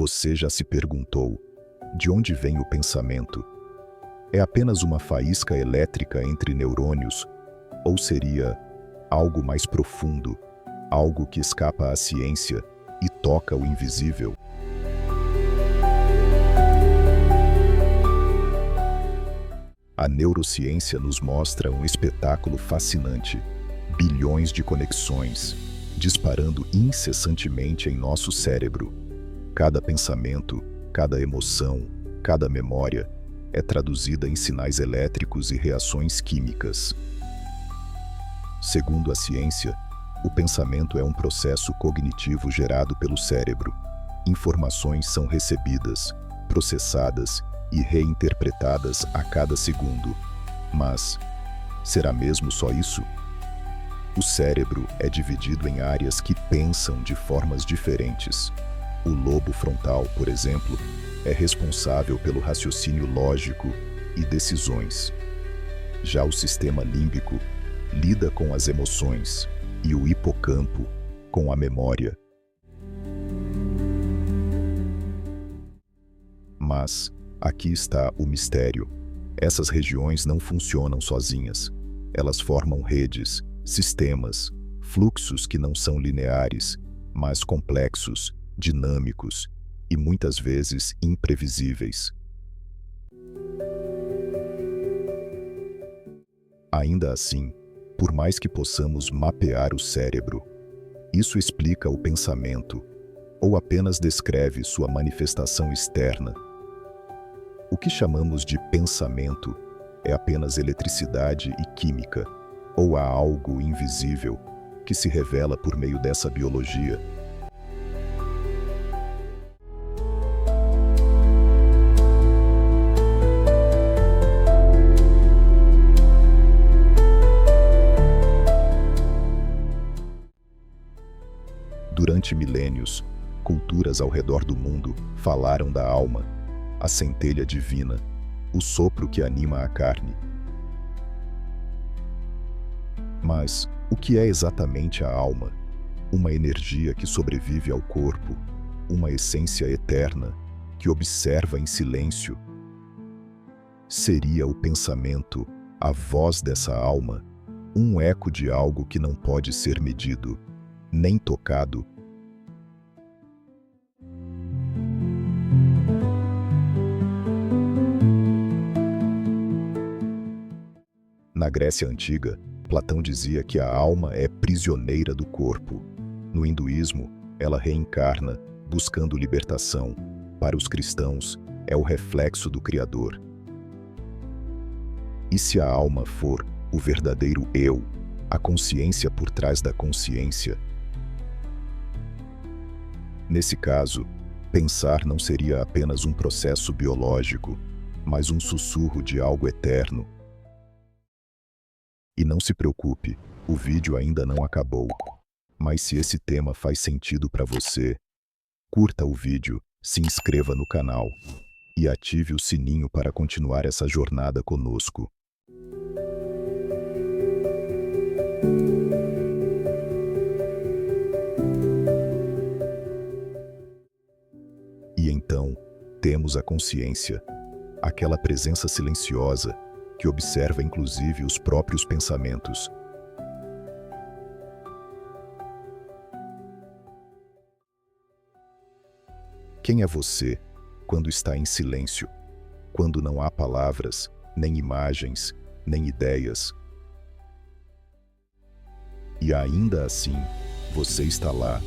Você já se perguntou: de onde vem o pensamento? É apenas uma faísca elétrica entre neurônios? Ou seria algo mais profundo, algo que escapa à ciência e toca o invisível? A neurociência nos mostra um espetáculo fascinante: bilhões de conexões, disparando incessantemente em nosso cérebro. Cada pensamento, cada emoção, cada memória é traduzida em sinais elétricos e reações químicas. Segundo a ciência, o pensamento é um processo cognitivo gerado pelo cérebro. Informações são recebidas, processadas e reinterpretadas a cada segundo. Mas, será mesmo só isso? O cérebro é dividido em áreas que pensam de formas diferentes. O lobo frontal, por exemplo, é responsável pelo raciocínio lógico e decisões. Já o sistema límbico lida com as emoções e o hipocampo com a memória. Mas aqui está o mistério. Essas regiões não funcionam sozinhas. Elas formam redes, sistemas, fluxos que não são lineares, mas complexos, dinâmicos e muitas vezes imprevisíveis. Ainda assim, por mais que possamos mapear o cérebro, isso explica o pensamento ou apenas descreve sua manifestação externa? O que chamamos de pensamento é apenas eletricidade e química, ou há algo invisível que se revela por meio dessa biologia? Durante milênios, culturas ao redor do mundo falaram da alma, a centelha divina, o sopro que anima a carne. Mas o que é exatamente a alma? Uma energia que sobrevive ao corpo, uma essência eterna que observa em silêncio. Seria o pensamento, a voz dessa alma, um eco de algo que não pode ser medido, nem tocado? Na Grécia Antiga, Platão dizia que a alma é prisioneira do corpo. No hinduísmo, ela reencarna, buscando libertação. Para os cristãos, é o reflexo do Criador. E se a alma for o verdadeiro eu, a consciência por trás da consciência? Nesse caso, pensar não seria apenas um processo biológico, mas um sussurro de algo eterno. E não se preocupe, o vídeo ainda não acabou. Mas se esse tema faz sentido para você, curta o vídeo, se inscreva no canal e ative o sininho para continuar essa jornada conosco. E então, temos a consciência, aquela presença silenciosa que observa inclusive os próprios pensamentos. Quem é você quando está em silêncio, quando não há palavras, nem imagens, nem ideias? E ainda assim, você está lá.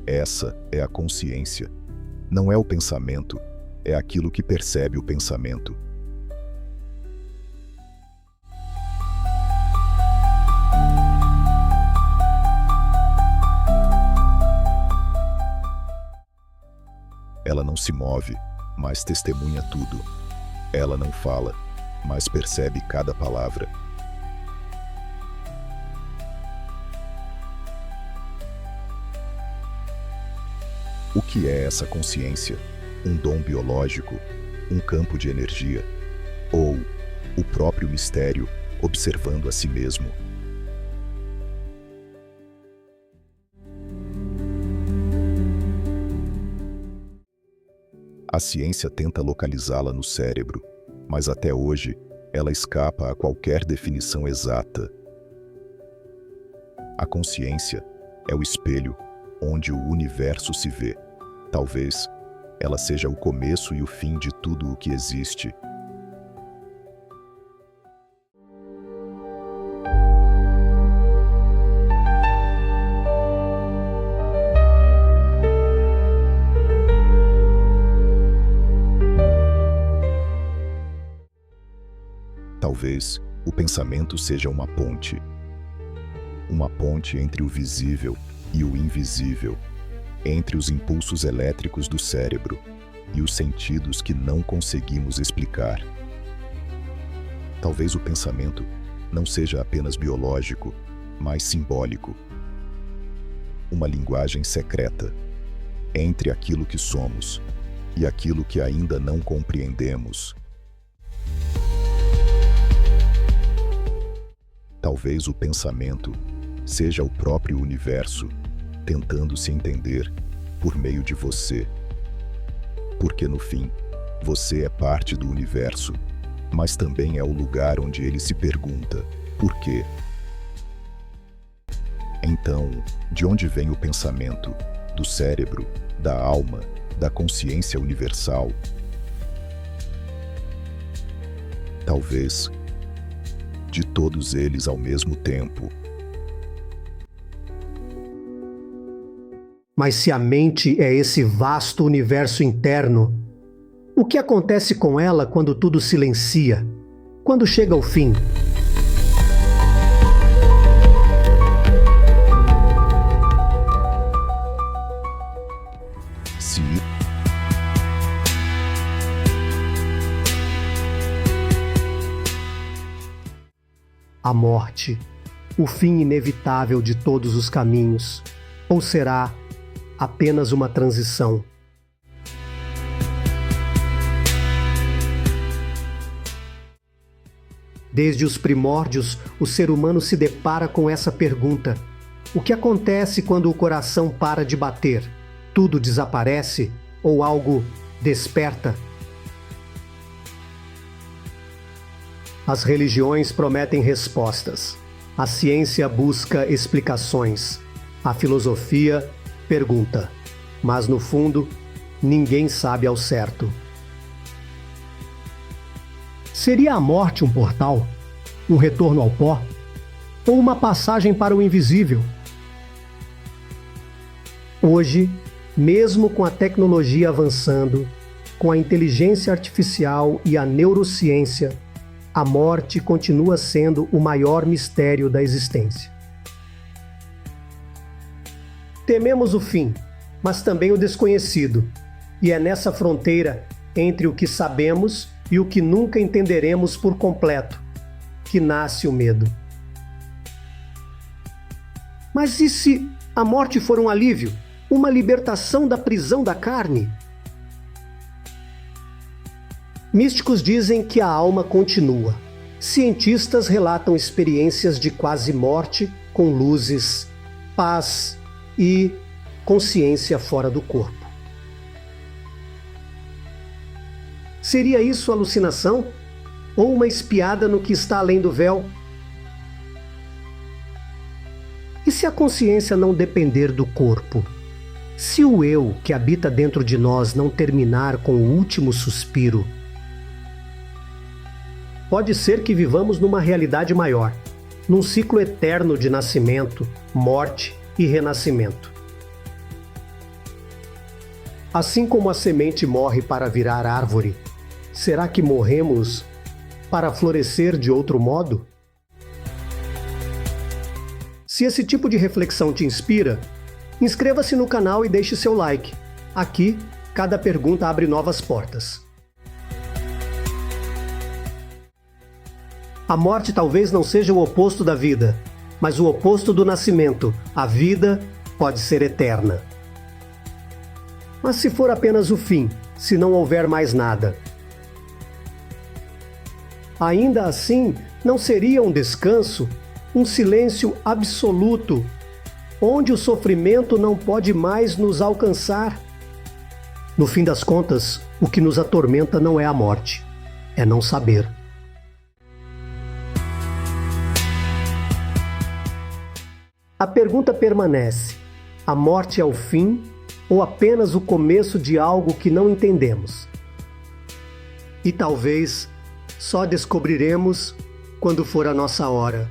Essa é a consciência. Não é o pensamento, é aquilo que percebe o pensamento. Ela não se move, mas testemunha tudo. Ela não fala, mas percebe cada palavra. O que é essa consciência? Um dom biológico? Um campo de energia? Ou o próprio mistério observando a si mesmo? A ciência tenta localizá-la no cérebro, mas até hoje ela escapa a qualquer definição exata. A consciência é o espelho onde o universo se vê. Talvez ela seja o começo e o fim de tudo o que existe. Talvez o pensamento seja uma ponte entre o visível e o invisível, entre os impulsos elétricos do cérebro e os sentidos que não conseguimos explicar. Talvez o pensamento não seja apenas biológico, mas simbólico. Uma linguagem secreta entre aquilo que somos e aquilo que ainda não compreendemos. Talvez o pensamento seja o próprio universo tentando se entender por meio de você. Porque no fim, você é parte do universo, mas também é o lugar onde ele se pergunta: por quê? Então, de onde vem o pensamento? Do cérebro, da alma, da consciência universal? Talvez de todos eles ao mesmo tempo. Mas se a mente é esse vasto universo interno, o que acontece com ela quando tudo silencia? Quando chega ao fim? A morte, o fim inevitável de todos os caminhos, ou será apenas uma transição? Desde os primórdios, o ser humano se depara com essa pergunta: o que acontece quando o coração para de bater? Tudo desaparece ou algo desperta? As religiões prometem respostas, a ciência busca explicações, a filosofia pergunta, mas no fundo, ninguém sabe ao certo. Seria a morte um portal, um retorno ao pó, ou uma passagem para o invisível? Hoje, mesmo com a tecnologia avançando, com a inteligência artificial e a neurociência, a morte continua sendo o maior mistério da existência. Tememos o fim, mas também o desconhecido, e é nessa fronteira entre o que sabemos e o que nunca entenderemos por completo que nasce o medo. Mas e se a morte for um alívio, uma libertação da prisão da carne? Místicos dizem que a alma continua. Cientistas relatam experiências de quase morte com luzes, paz e consciência fora do corpo. Seria isso alucinação? Ou uma espiada no que está além do véu? E se a consciência não depender do corpo? Se o eu que habita dentro de nós não terminar com o último suspiro? Pode ser que vivamos numa realidade maior, num ciclo eterno de nascimento, morte e renascimento. Assim como a semente morre para virar árvore, será que morremos para florescer de outro modo? Se esse tipo de reflexão te inspira, inscreva-se no canal e deixe seu like. Aqui, cada pergunta abre novas portas. A morte talvez não seja o oposto da vida, mas o oposto do nascimento. A vida pode ser eterna. Mas se for apenas o fim, se não houver mais nada, ainda assim não seria um descanso, um silêncio absoluto, onde o sofrimento não pode mais nos alcançar? No fim das contas, O que nos atormenta não é a morte, é não saber. A pergunta permanece: a morte é o fim ou apenas o começo de algo que não entendemos? E talvez só descobriremos quando for a nossa hora.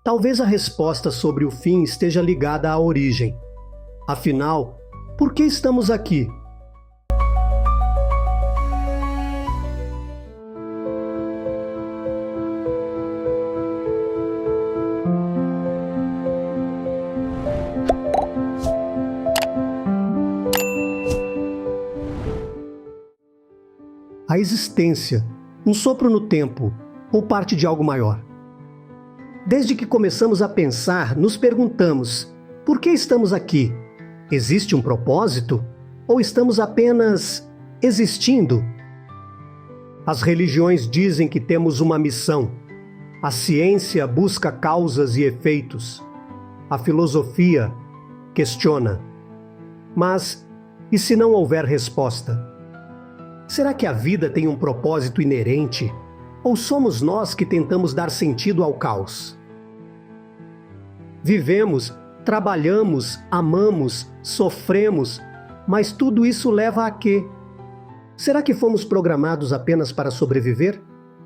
Talvez a resposta sobre o fim esteja ligada à origem. Afinal, por que estamos aqui? A existência, um sopro no tempo ou parte de algo maior. Desde que começamos a pensar, nos perguntamos: por que estamos aqui? Existe um propósito? Ou estamos apenas existindo? As religiões dizem que temos uma missão. A ciência busca causas e efeitos. A filosofia questiona. Mas e se não houver resposta? Será que a vida tem um propósito inerente? Ou somos nós que tentamos dar sentido ao caos? Vivemos, trabalhamos, amamos, sofremos, mas tudo isso leva a quê? Será que fomos programados apenas para sobreviver?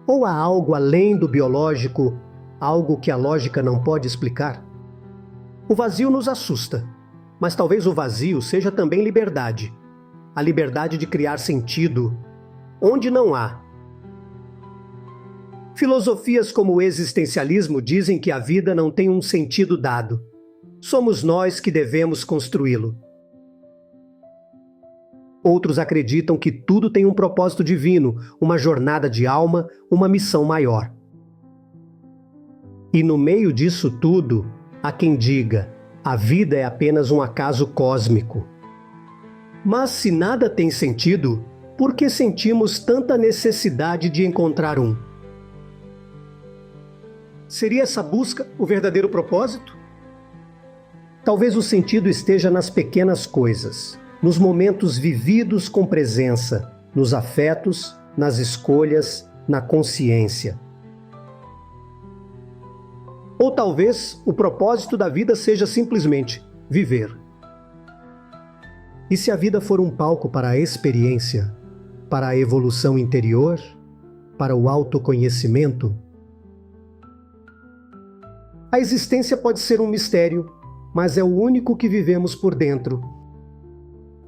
Ou há algo além do biológico, algo que a lógica não pode explicar? O vazio nos assusta, mas talvez o vazio seja também liberdade. A liberdade de criar sentido onde não há. Filosofias como o existencialismo dizem que a vida não tem um sentido dado. Somos nós que devemos construí-lo. Outros acreditam que tudo tem um propósito divino, uma jornada de alma, uma missão maior. E no meio disso tudo, há quem diga: a vida é apenas um acaso cósmico. Mas se nada tem sentido, por que sentimos tanta necessidade de encontrar um? Seria essa busca o verdadeiro propósito? Talvez o sentido esteja nas pequenas coisas, nos momentos vividos com presença, nos afetos, nas escolhas, na consciência. Ou talvez o propósito da vida seja simplesmente viver. E se a vida for um palco para a experiência, para a evolução interior, para o autoconhecimento? A existência pode ser um mistério, mas é o único que vivemos por dentro.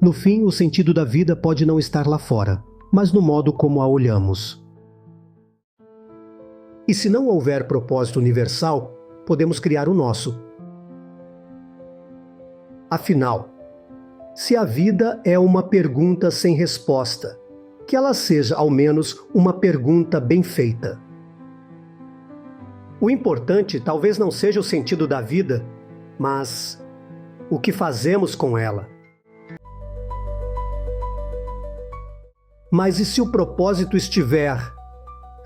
No fim, o sentido da vida pode não estar lá fora, mas no modo como a olhamos. E se não houver propósito universal, podemos criar o nosso. Afinal, se a vida é uma pergunta sem resposta, que ela seja ao menos uma pergunta bem feita. O importante talvez não seja o sentido da vida, mas o que fazemos com ela. Mas e se o propósito estiver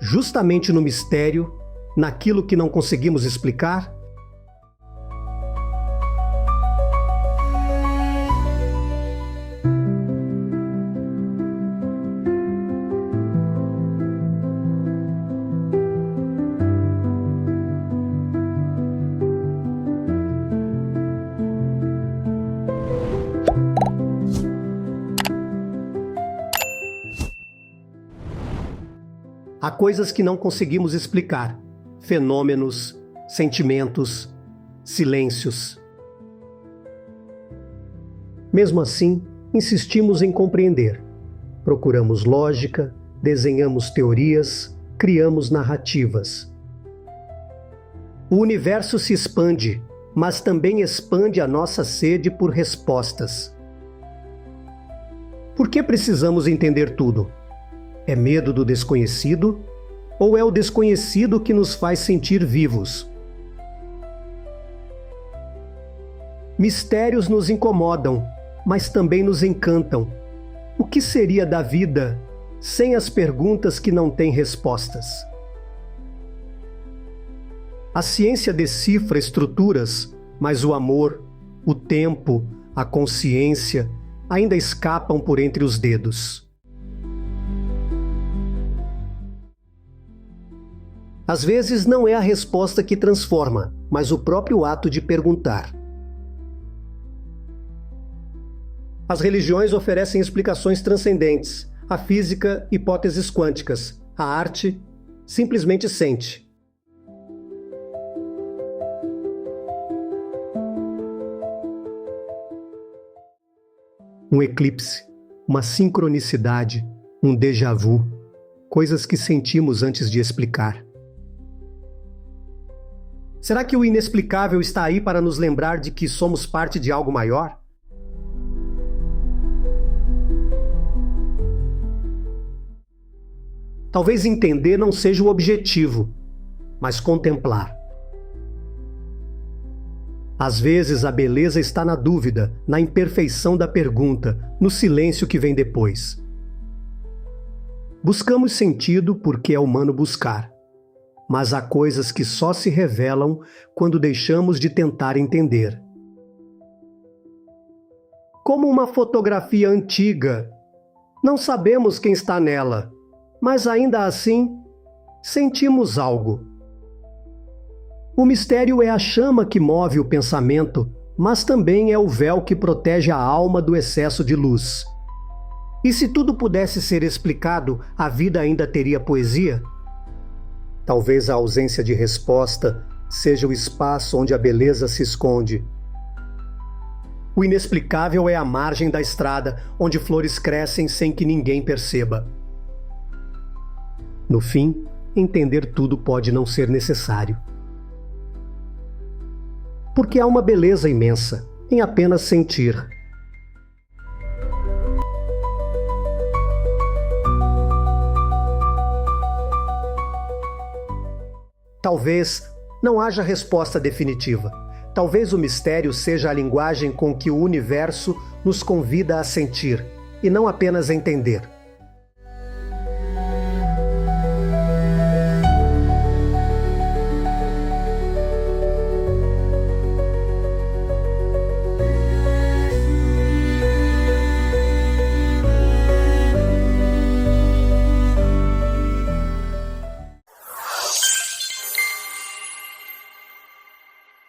justamente no mistério, naquilo que não conseguimos explicar? Há coisas que não conseguimos explicar, fenômenos, sentimentos, silêncios. Mesmo assim, insistimos em compreender. Procuramos lógica, desenhamos teorias, criamos narrativas. O universo se expande, mas também expande a nossa sede por respostas. Por que precisamos entender tudo? É medo do desconhecido? Ou é o desconhecido que nos faz sentir vivos? Mistérios nos incomodam, mas também nos encantam. O que seria da vida sem as perguntas que não têm respostas? A ciência decifra estruturas, mas o amor, o tempo, a consciência ainda escapam por entre os dedos. Às vezes não é a resposta que transforma, mas o próprio ato de perguntar. As religiões oferecem explicações transcendentes, a física, hipóteses quânticas, a arte simplesmente sente. Um eclipse, uma sincronicidade, um déjà vu, coisas que sentimos antes de explicar. Será que o inexplicável está aí para nos lembrar de que somos parte de algo maior? Talvez entender não seja o objetivo, mas contemplar. Às vezes a beleza está na dúvida, na imperfeição da pergunta, no silêncio que vem depois. Buscamos sentido porque é humano buscar, mas há coisas que só se revelam quando deixamos de tentar entender. Como uma fotografia antiga, não sabemos quem está nela, mas ainda assim sentimos algo. O mistério é a chama que move o pensamento, mas também é o véu que protege a alma do excesso de luz. E se tudo pudesse ser explicado, a vida ainda teria poesia? Talvez a ausência de resposta seja o espaço onde a beleza se esconde. O inexplicável é a margem da estrada, onde flores crescem sem que ninguém perceba. No fim, entender tudo pode não ser necessário. Porque há uma beleza imensa em apenas sentir. Talvez não haja resposta definitiva. Talvez o mistério seja a linguagem com que o universo nos convida a sentir, e não apenas entender.